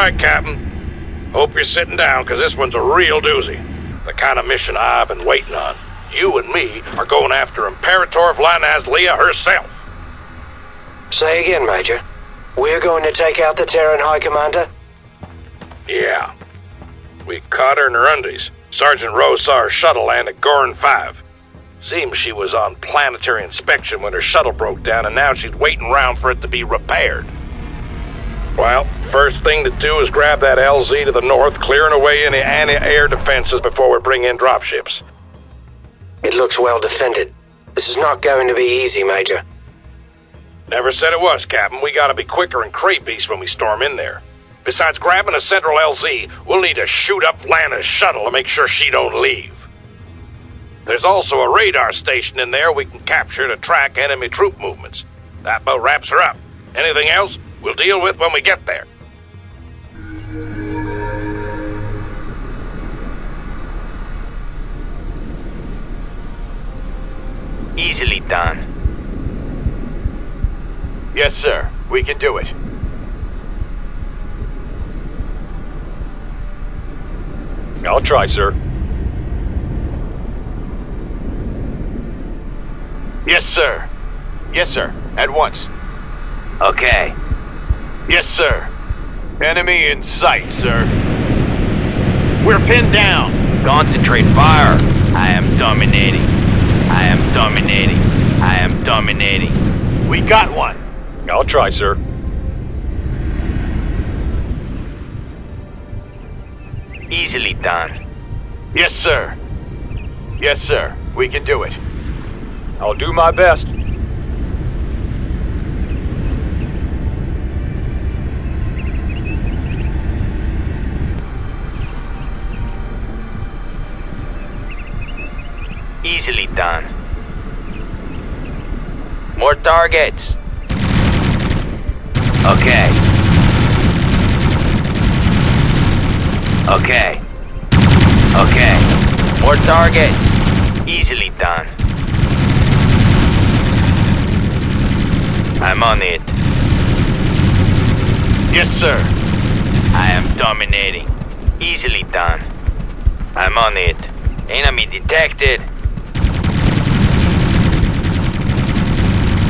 right, Captain. Hope you're sitting down, because this one's a real doozy. The kind of mission I've been waiting on. You and me are going after Imperator Vlaana herself. Say again, Major. We're going to take out the Terran High Commander? Yeah. We caught her in her undies. Sergeant Rose saw her shuttle land at Gorn 5. Seems she was on planetary inspection when her shuttle broke down, and now she's waiting around for it to be repaired. Well, first thing to do is grab that LZ to the north, clearing away any anti-air defenses before we bring in dropships. It looks well defended. This is not going to be easy, Major. Never said it was, Captain. We gotta be quicker and craybeast when we storm in there. Besides grabbing a central LZ, we'll need to shoot up Vlaana's shuttle to make sure she don't leave. There's also a radar station in there we can capture to track enemy troop movements. That about wraps her up. Anything else, we'll deal with when we get there. Easily done. Yes, sir. We can do it. I'll try, sir. Yes, sir. Yes, sir. At once. Okay. Yes, sir. Enemy in sight, sir. We're pinned down. Concentrate fire. I am dominating. I am dominating. I am dominating. We got one. I'll try, sir. Easily done. Yes, sir. Yes, sir. We can do it. I'll do my best. Easily done. More targets. Okay. Okay. Okay. More targets. Easily done. I'm on it. Yes, sir. I am dominating. Easily done. I'm on it. Enemy detected.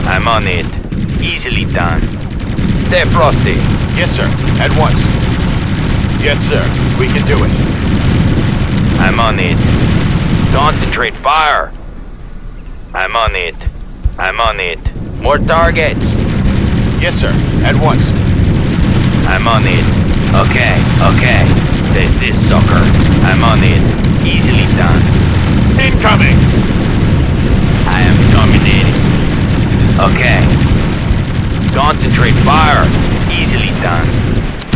I'm on it. Easily done. Stay frosty. Yes, sir. At once. Yes, sir. We can do it. I'm on it. Concentrate fire. I'm on it. I'm on it. More targets. Yes, sir. At once. I'm on it. Okay, okay. There's this sucker. I'm on it. Easily done. Incoming! I am dominating. Okay. Concentrate fire. Easily done.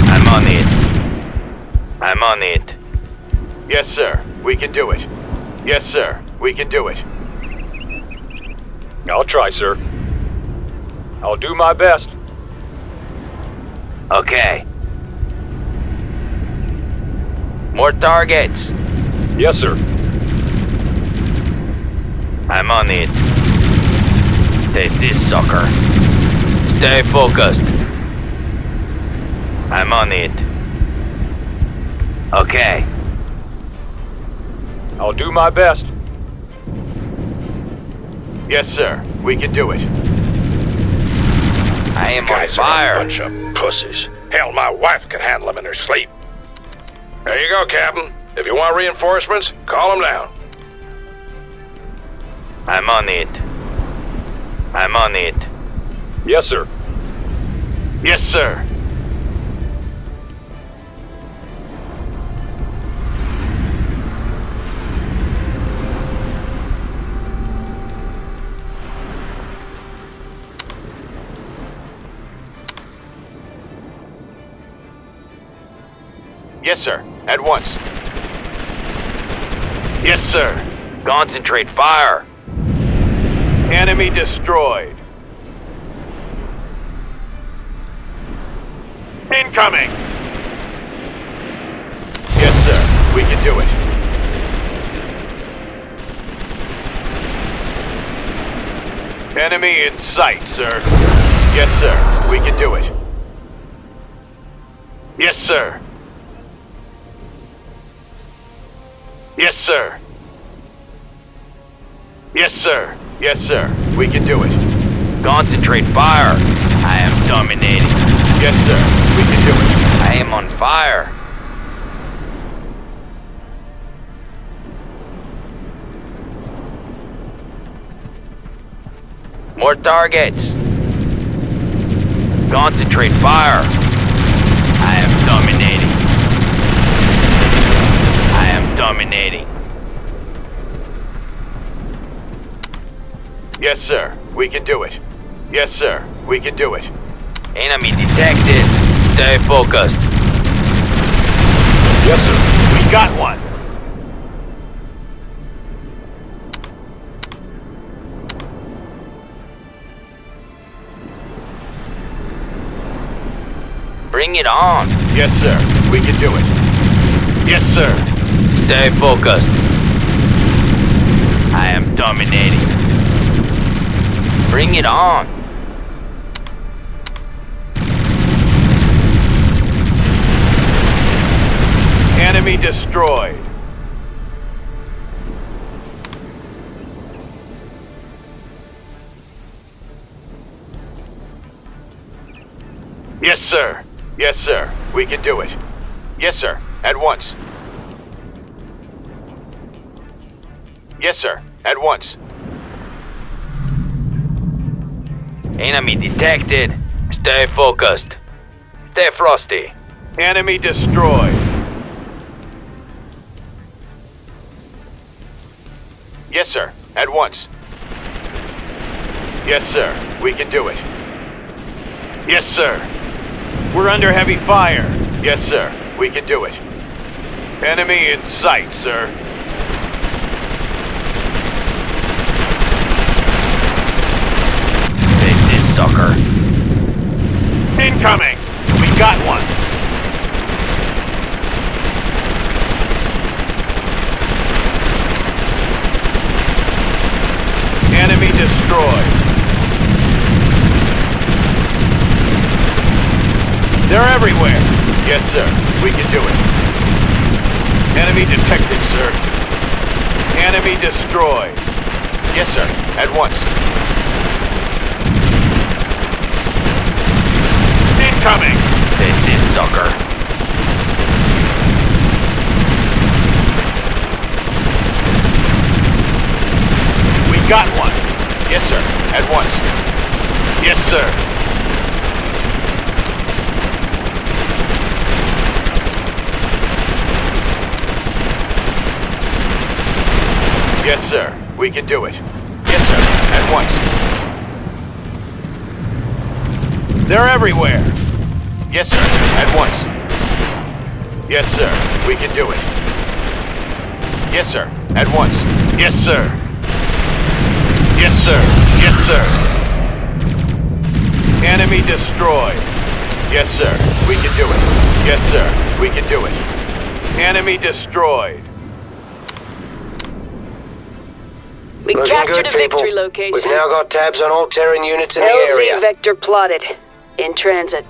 I'm on it. I'm on it. Yes, sir. We can do it. Yes, sir. We can do it. I'll try, sir. I'll do my best. Okay. More targets. Yes, sir. I'm on it. There's this sucker. Stay focused. I'm on it. Okay. I'll do my best. Yes, sir. We can do it. I am These guys on are fire. a bunch of pussies. Hell, my wife could handle them in her sleep. There you go, Captain. If you want reinforcements, call them down. I'm on it. I'm on it. Yes, sir. Yes, sir. Yes, sir. At once. Yes, sir. Concentrate fire. Enemy destroyed. Incoming! Yes, sir. We can do it. Enemy in sight, sir. Yes, sir. We can do it. Yes, sir. Yes, sir. Yes, sir. Yes, sir. We can do it. Concentrate fire. I am dominating. Yes, sir. We can do it. I am on fire. More targets. Concentrate fire. I am dominating. I am dominating. Yes, sir. We can do it. Yes, sir. We can do it. Enemy detected. Stay focused. Yes, sir. We got one. Bring it on. Yes, sir. We can do it. Yes, sir. Stay focused. I am dominating. Bring it on. Enemy destroyed. Yes, sir. Yes, sir. We can do it. Yes, sir. At once. Yes, sir. At once. Enemy detected. Stay focused. Stay frosty. Enemy destroyed. Yes, sir. At once. Yes, sir. We can do it. Yes, sir. We're under heavy fire. Yes, sir. We can do it. Enemy in sight, sir. Take this sucker. Incoming! We got one. Enemy destroyed. They're everywhere. Yes, sir. We can do it. Enemy detected, sir. Enemy destroyed. Yes, sir. At once. Incoming! Take this sucker. We got one. Yes, sir. At once. Yes, sir. Yes, sir. We can do it. Yes, sir. At once. They're everywhere. Yes, sir. At once. Yes, sir. We can do it. Yes, sir. At once. Yes, sir. Yes, sir. Yes, sir. Enemy destroyed. Yes, sir. We can do it. Yes, sir. We can do it. Enemy destroyed. We Looking captured good, a victory people. location. We've now got tabs on all Terran units in the LZ area. vector plotted. In transit.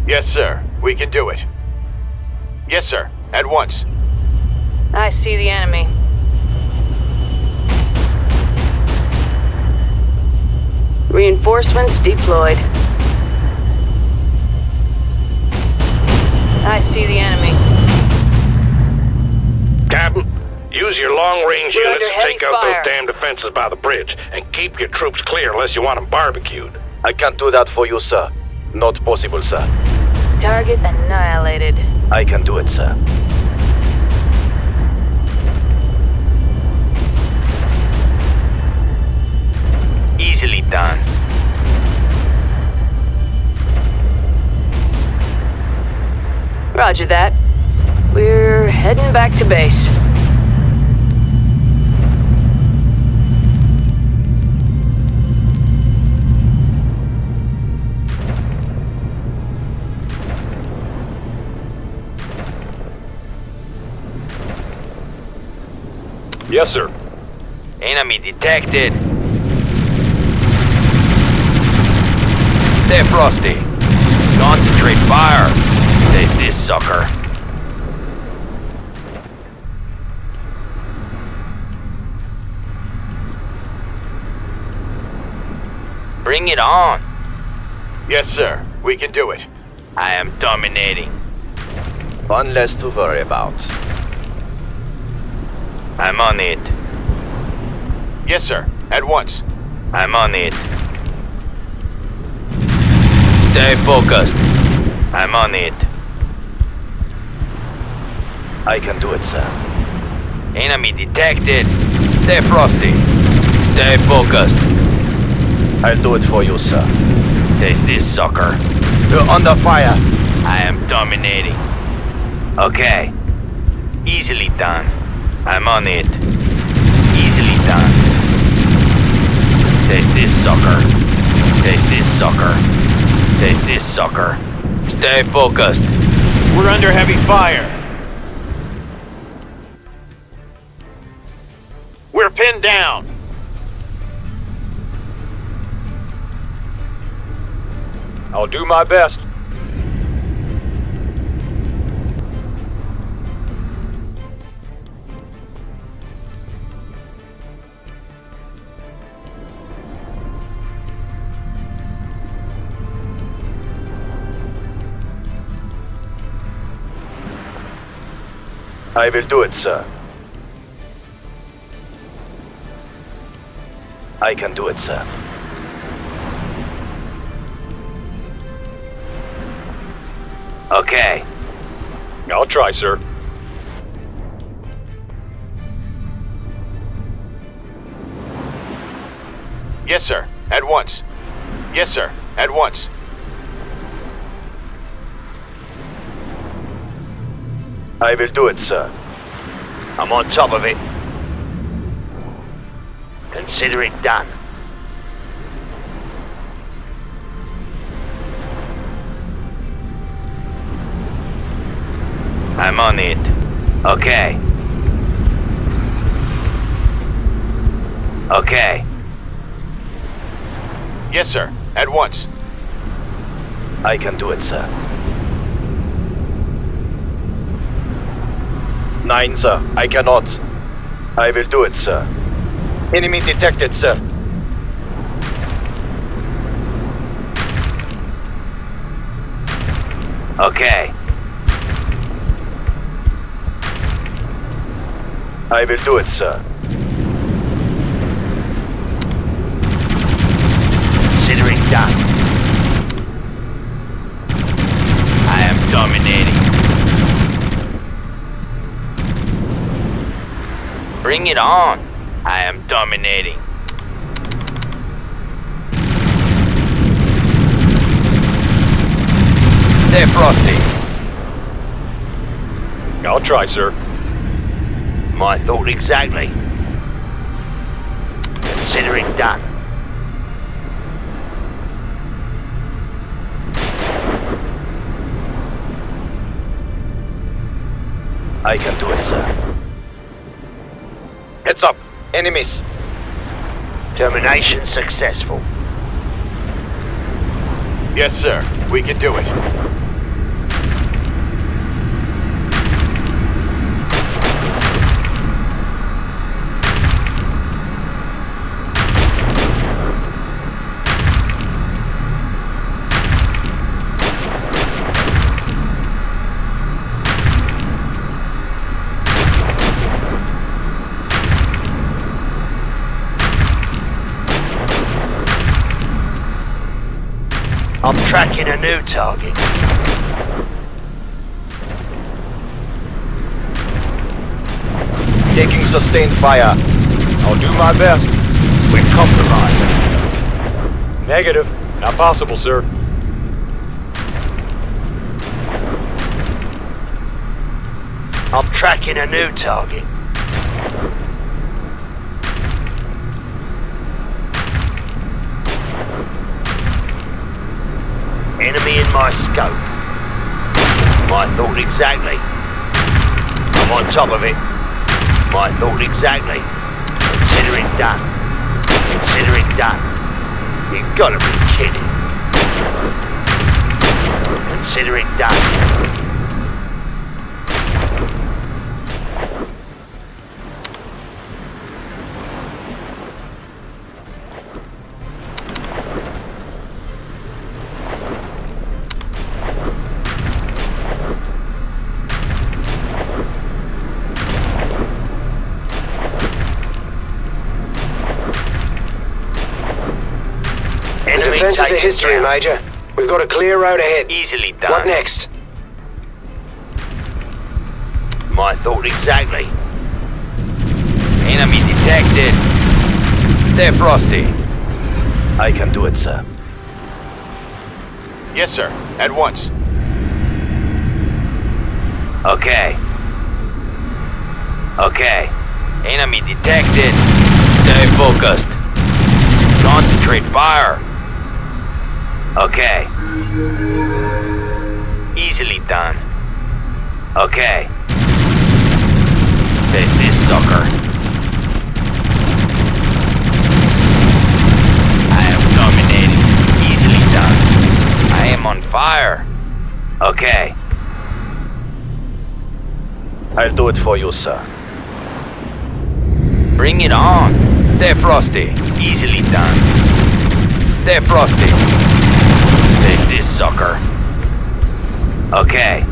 Yes, sir. We can do it. Yes, sir. At once. I see the enemy. Reinforcements deployed. I see the enemy. Captain, use your long-range We're units to under take heavy out fire. those damn defenses by the bridge, and keep your troops clear unless you want them barbecued. I can't do that for you, sir. Not possible, sir. Target annihilated. I can do it, sir. Easily done. Roger that. We're heading back to base. Yes, sir. Enemy detected. Stay frosty. Concentrate fire. Take this sucker. Bring it on. Yes, sir. We can do it. I am dominating. One less to worry about. I'm on it. Yes, sir. At once. I'm on it. Stay focused. I'm on it. I can do it, sir. Enemy detected. Stay frosty. Stay focused. I'll do it for you, sir. Take this sucker. You're under fire. I am dominating. Okay. Easily done. I'm on it. Easily done. Take this sucker. Take this sucker. Take this sucker. Stay focused. We're under heavy fire. We're pinned down. I'll do my best. I will do it, sir. I can do it, sir. Okay. I'll try, sir. Yes, sir. At once. Yes, sir. At once. I will do it, sir. I'm on top of it. Consider it done. I'm on it. Okay. Okay. Yes, sir. At once. I can do it, sir. 9, sir. I cannot. I will do it, sir. Enemy detected, sir. Okay. I will do it, sir. Consider it done. I am dominating. Bring it on. I am dominating. Stay frosty. I'll try, sir. My thought exactly. Consider it done. I can do it, sir. Heads up! Enemies! Termination successful. Yes, sir. We can do it. I'm tracking a new target. Taking sustained fire. I'll do my best. We're compromised. Negative. Not possible, sir. I'm tracking a new target. Enemy in my scope. My thought exactly. I'm on top of it. My thought exactly. Consider it done. Consider it done. You gotta be kidding. Consider it done. The defense is a history, Major. We've got a clear road ahead. Easily done. What next? My thought exactly. Enemy detected. Stay frosty. I can do it, sir. Yes, sir. At once. Okay. Okay. Enemy detected. Stay focused. Concentrate fire. Okay. Easily done. Okay. Take this sucker. I am dominating. Easily done. I am on fire. Okay. I'll do it for you, sir. Bring it on. Stay frosty. Easily done. Stay frosty. Take this sucker. Okay.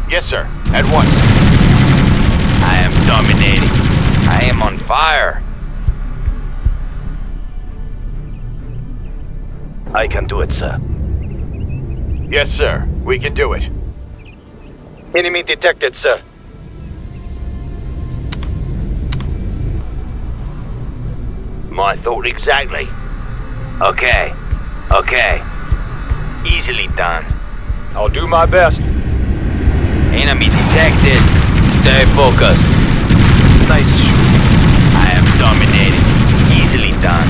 Yes, sir. At once. I am dominating. I am on fire. I can do it, sir. Yes, sir. We can do it. Enemy detected, sir. My thought exactly. Okay. Okay. Easily done. I'll do my best. Enemy detected. Stay focused. Nice shoot. I am dominating. Easily done.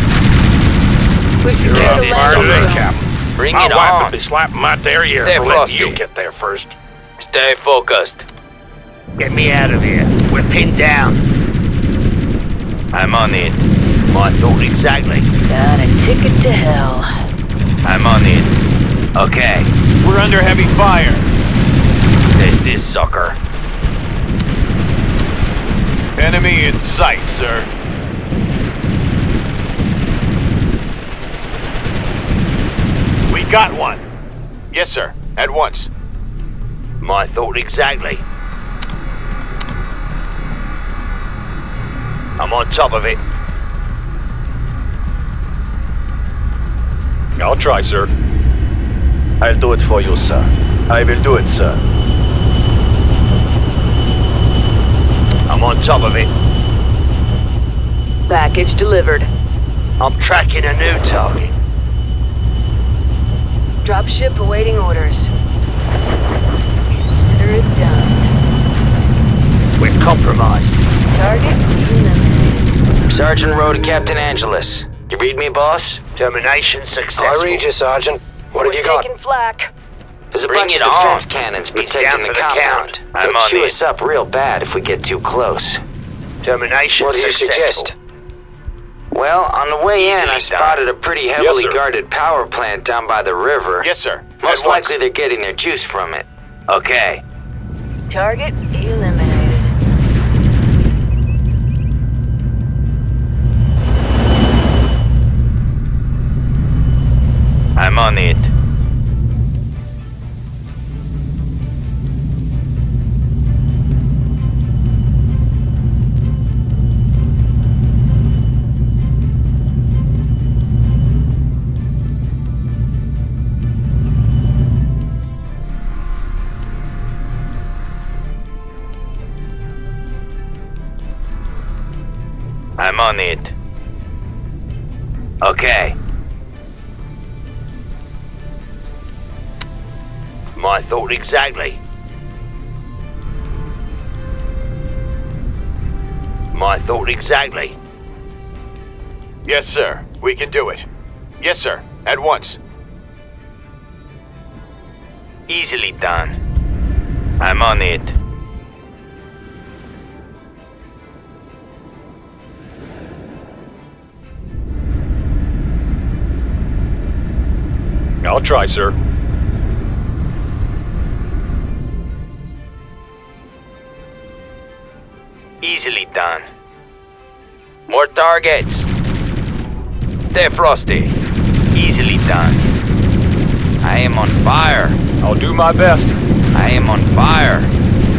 We You're secured on the fire landing today, zone. Captain. Bring My it wife on. would be slapping my derriere Stay for letting frosty. you get there first. Stay focused. Get me out of here. We're pinned down. I'm on it. My thought exactly. Got a ticket to hell. I'm on it. Okay. We're under heavy fire. Take this sucker. Enemy in sight, sir. We got one. Yes, sir. At once. My thought exactly. I'm on top of it. I'll try, sir. I'll do it for you, sir. I will do it, sir. I'm on top of it. Package delivered. I'm tracking a new target. Dropship awaiting orders. Consider it done. We're compromised. Target eliminated. Sergeant Rowe to Captain Angelus. You read me, boss? Termination successful. I read you, Sergeant. What have you got? Taking flak. There's a Bring bunch it of defense on. cannons It's protecting down the for the compound. count. I'm They'll on chew it. us up real bad if we get too close. Termination What do you successful. suggest? Well, on the way in, I Easily spotted a pretty heavily sir. guarded power plant down by the river. Yes, sir. Most At once. likely they're getting their juice from it. Okay. Target eliminated. I'm on it. I'm on it. Okay. My thought exactly. My thought exactly. Yes, sir. We can do it. Yes, sir. At once. Easily done. I'm on it. I'll try, sir. Easily done. More targets. Stay frosty. Easily done. I am on fire. I'll do my best. I am on fire.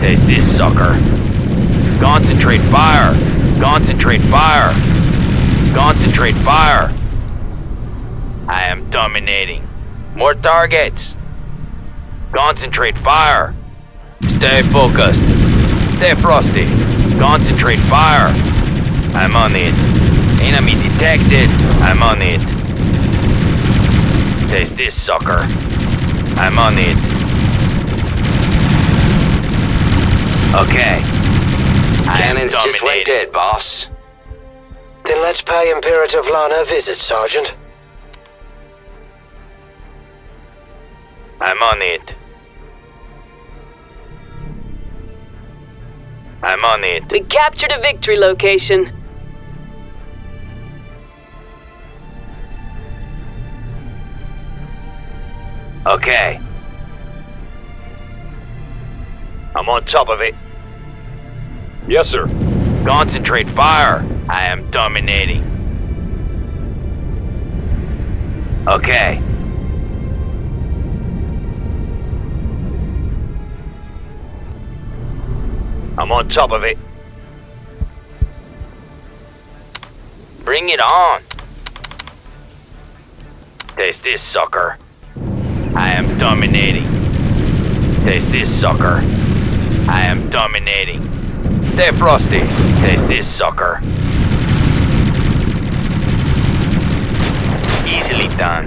There's this sucker. Concentrate fire. Concentrate fire. Concentrate fire. I am dominating. More targets. Concentrate fire. Stay focused. Stay frosty. Concentrate fire. I'm on it. Enemy detected. I'm on it. There's this sucker. I'm on it. Okay. Cannons just went dead, boss. Then let's pay Imperator Vlaana a visit, Sergeant. I'm on it. I'm on it. We captured a victory location. Okay. I'm on top of it. Yes, sir. Concentrate fire. I am dominating. Okay. I'm on top of it. Bring it on. There's this sucker. I am dominating. There's this sucker. I am dominating. Stay frosty. There's this sucker. Easily done.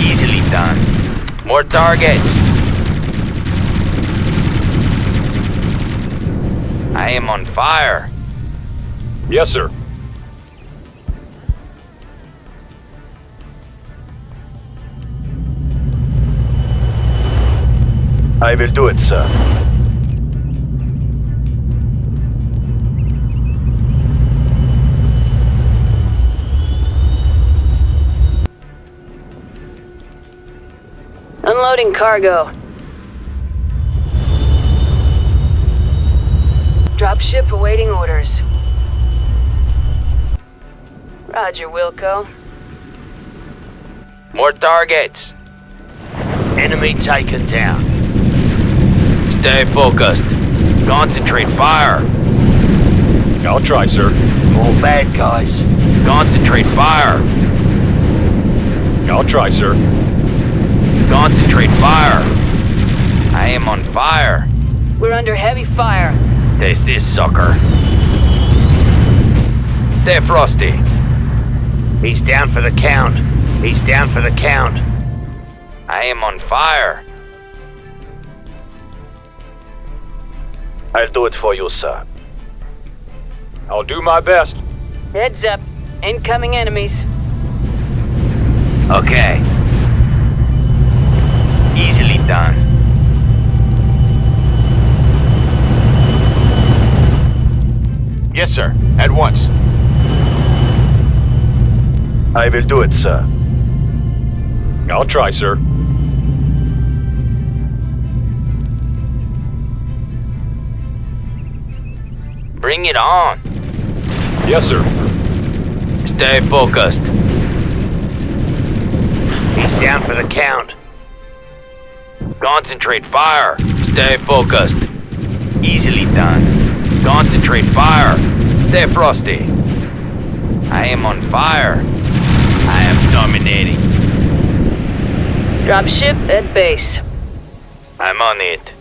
Easily done. More targets. I am on fire. Yes, sir. I will do it, sir. Unloading cargo. Dropship awaiting orders. Roger, Wilco. More targets. Enemy taken down. Stay focused. Concentrate fire. I'll try, sir. More bad guys. Concentrate fire. I'll try, sir. Concentrate fire. I am on fire. We're under heavy fire. There's this sucker. Stay frosty. He's down for the count. He's down for the count. I am on fire. I'll do it for you, sir. I'll do my best. Heads up. Incoming enemies. Okay. Easily done. Yes, sir. At once. I will do it, sir. I'll try, sir. Bring it on. Yes, sir. Stay focused. He's down for the count. Concentrate fire. Stay focused. Easily done. Concentrate fire. Stay frosty. I am on fire. I am dominating. Dropship at base. I'm on it.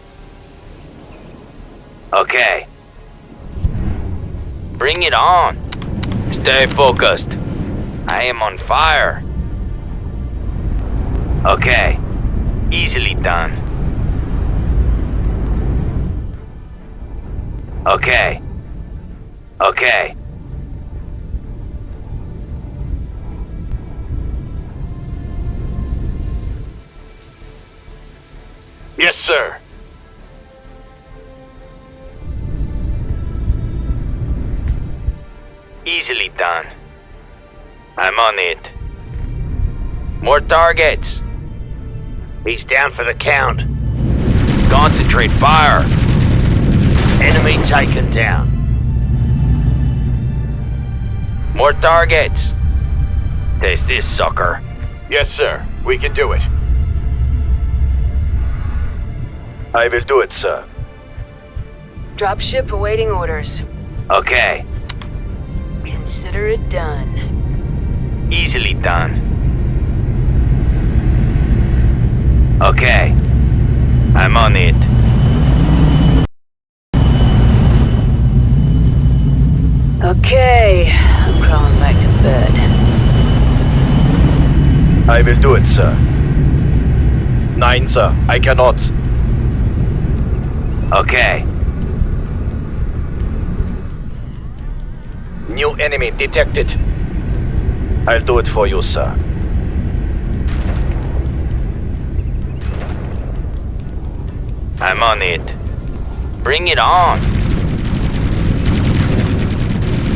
Okay. Bring it on. Stay focused. I am on fire. Okay. Easily done. Okay. Okay. Yes, sir. Easily done. I'm on it. More targets. He's down for the count. Concentrate fire. Enemy taken down. More targets. There's this sucker. Yes, sir. We can do it. I will do it, sir. Dropship awaiting orders. Okay. Consider it done. Easily done. Okay. I'm on it. Okay, I'm crawling back to bed. I will do it, sir. 9, sir. I cannot. Okay. New enemy detected. I'll do it for you, sir. I'm on it. Bring it on.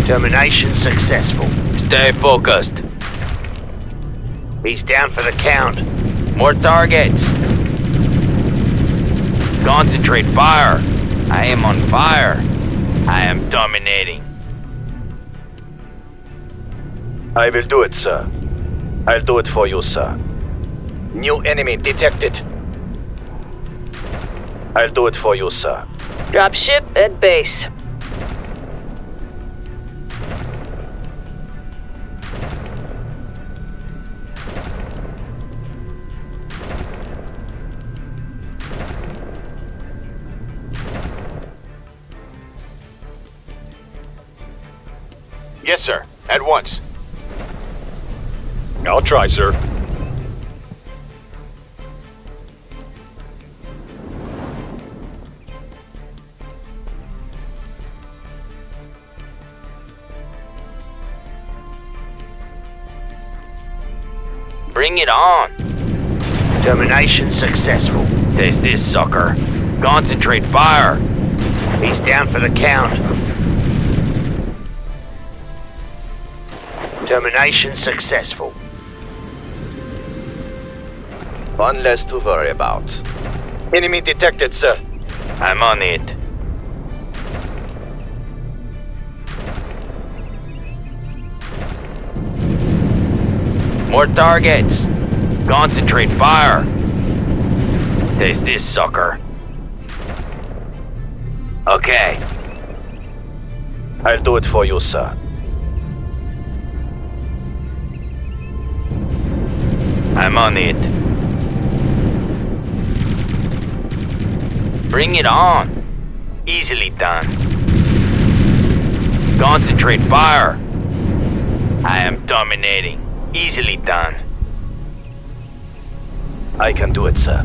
Termination successful. Stay focused. He's down for the count. More targets. Concentrate fire. I am on fire. I am dominating. I will do it, sir. I'll do it for you, sir. New enemy detected. I'll do it for you, sir. Dropship at base. Yes, sir. At once. I'll try, sir. Bring it on. Termination successful. There's this sucker. Concentrate fire. He's down for the count. Termination successful. One less to worry about. Enemy detected, sir. I'm on it. More targets. Concentrate fire. There's this sucker. Okay. I'll do it for you, sir. I'm on it. Bring it on. Easily done. Concentrate fire. I am dominating. Easily done. I can do it, sir.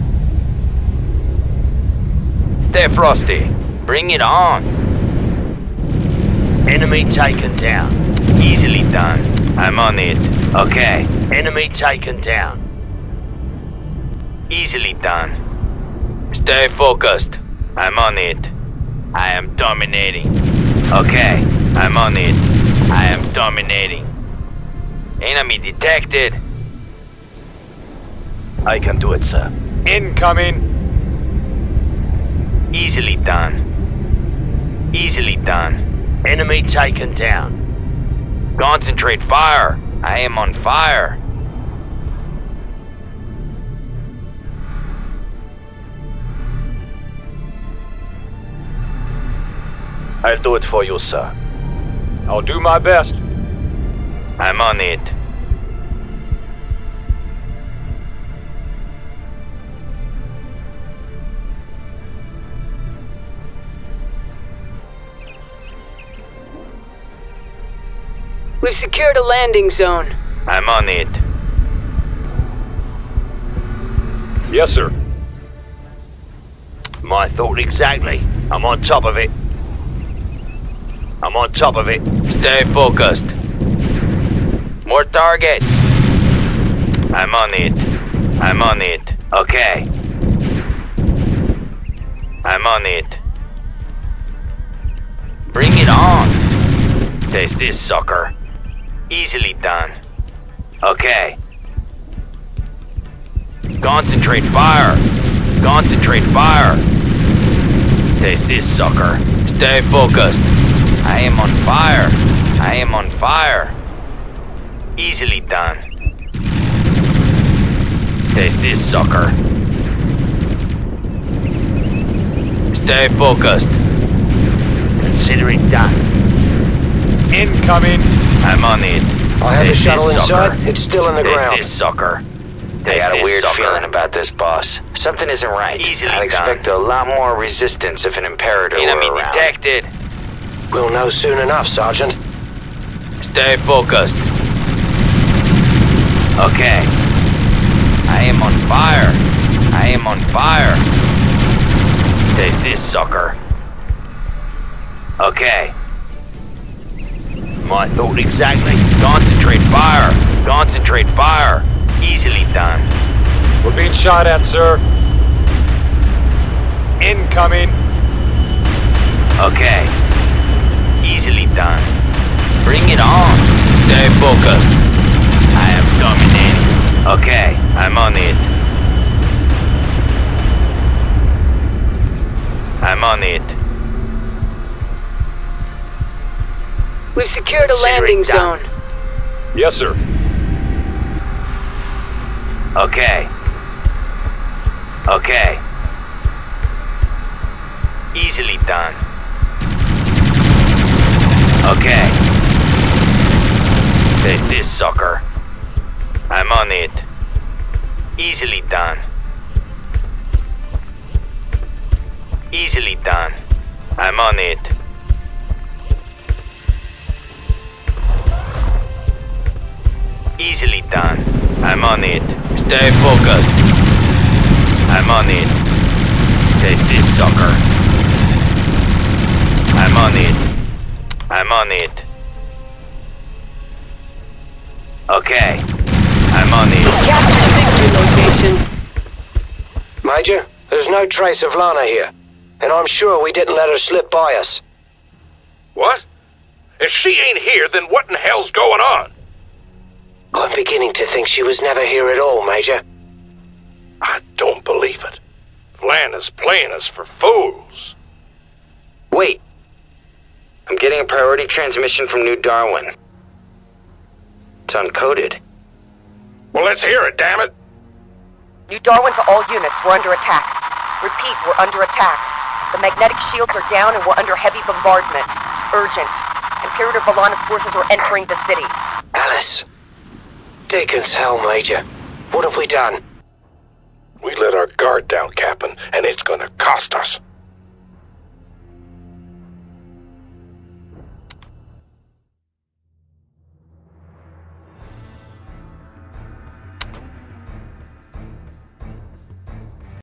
Stay frosty. Bring it on. Enemy taken down. Easily done. I'm on it. Okay. Enemy taken down. Easily done. Stay focused. I'm on it. I am dominating. Okay. I'm on it. I am dominating. Enemy detected. I can do it, sir. Incoming. Easily done. Easily done. Enemy taken down. Concentrate fire. I am on fire. I'll do it for you, sir. I'll do my best. I'm on it. We've secured a landing zone. I'm on it. Yes, sir. My thought exactly. I'm on top of it. I'm on top of it. Stay focused. More targets. I'm on it. I'm on it. Okay. I'm on it. Bring it on. Taste this, sucker. Easily done. Okay. Concentrate fire. Concentrate fire. Taste this, sucker. Stay focused. I am on fire. I am on fire. Easily done. Taste this, sucker. Stay focused. Consider it done. Incoming. I'm on it. I have a Taste shuttle this, inside. sucker. It's still in the Taste ground. this, sucker. I got a Taste weird this, sucker. feeling about this, boss. Something isn't right. Easily I'd expect a lot more resistance if an Imperator Enemy were around. detected. We'll know soon enough, Sergeant. Stay focused. Okay. I am on fire. I am on fire. Taste this, sucker. Okay. My thought exactly. Concentrate fire. Concentrate fire. Easily done. We're being shot at, sir. Incoming. Okay. Easily done. Bring it on. Stay focused. I am dominating. Okay, I'm on it. I'm on it. We've secured a landing zone. Yes, sir. Okay. Okay. Easily done. Okay. Taste this, sucker. I'm on it. Easily done. Easily done. I'm on it. Easily done. I'm on it. Stay focused. I'm on it. Taste this, sucker. I'm on it. I'm on it. Okay. I'm on it. Captured victory location. Major, there's no trace of Vlaana here. And I'm sure we didn't let her slip by us. What? If she ain't here, then what in hell's going on? I'm beginning to think she was never here at all, Major. I don't believe it. Vlaana's playing us for fools. Wait. I'm getting a priority transmission from New Darwin. It's uncoded. Well, let's hear it, damn it. New Darwin to all units, we're under attack. Repeat, we're under attack. The magnetic shields are down and we're under heavy bombardment. Urgent. Imperator Vlaana's forces are entering the city. Alice. Dickens hell, Major. What have we done? We let our guard down, Captain, and it's gonna cost us.